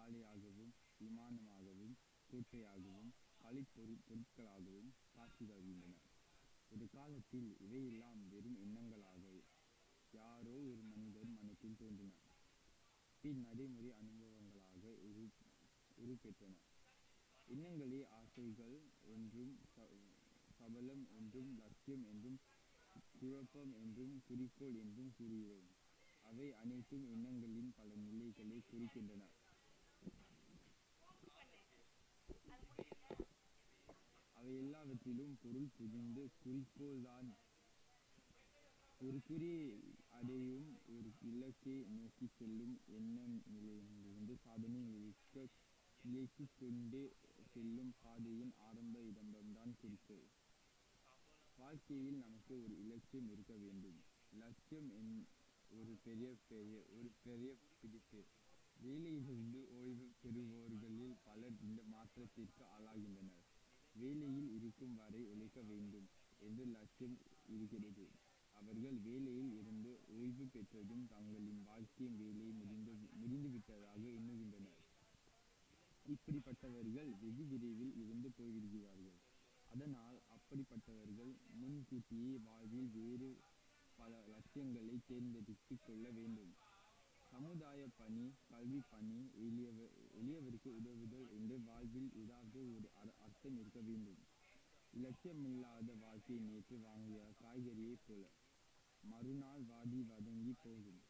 சாலையாகவும் விமானமாகவும் கோட்டையாகவும் பொருட்களாகவும் காட்சி தருகின்றன. ஒரு காலத்தில் இவையெல்லாம் வெறும் எண்ணங்களாக யாரோ ஒரு மனிதர் மனத்தில் தோன்றின. பின் நடைமுறை அனுபவங்களாக உருப்பெற்றன. எண்ணங்களே ஆசைகள் என்றும் சபலம் என்றும் லட்சியம் என்றும் குழப்பம் என்றும் குறிக்கோள் என்றும் கூறுகிறோம். அவை அனைத்தும் எண்ணங்களின் பல நிலைகளை குறிக்கின்றன. அவை எல்லாவற்றிலும் பொருள் புரிந்து குறிக்கோள் தான் ஒரு குறியை அடையும் ஒரு இலக்கை நோக்கி செல்லும் எண்ண நிலையிலிருந்து சாதனை நிலைக்கு கொண்டே செல்லும் பாதையின் ஆரம்ப இடம்தான் குறிக்கோள். வாழ்க்கையில் நமக்கு ஒரு இலட்சியம் இருக்க வேண்டும். லட்சியம் ஒரு பெரிய பிடிப்பு. வேலையிலிருந்து ஓய்வு பெறுபவர்களில் பலர் இந்த மாற்றத்திற்கு ஆளாகின்றனர். வேலையில் இருக்கும் வரை உழைக்க வேண்டும் என்று லட்சியம் இருக்கிறது. அவர்கள் வேலையில் இருந்து ஓய்வு பெற்றதும் தங்களின் வாழ்க்கை வேலை முடிந்துவிட்டதாக எண்ணுகின்றனர். இப்படிப்பட்டவர்கள் வெகு விரைவில் இருந்து போய்விடுகிறார்கள். அதனால் அப்படிப்பட்டவர்கள் முன்கூட்டியே வாழ்வில் வேறு பல லட்சியங்களை தேர்ந்தெடுத்துக் கொள்ள வேண்டும். சமுதாய பணி, கல்வி பணி, எளியவருக்கு உதவுதல் என்று வாழ்வில் ஏதாவது ஒரு அர்த்தம் இருக்க வேண்டும். இலட்சியமில்லாத வாழ்க்கை நேற்று வாங்கிய காய்கறியைப் போல மறுநாள் வாடி வதங்கி போகும்.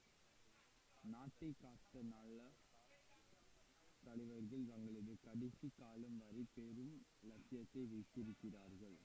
நாட்டை காத்த நல்ல தலைவர்கள் தங்களது கடைசி காலம் வரை பெரும் லட்சியத்தை வைத்திருக்கிறார்கள்.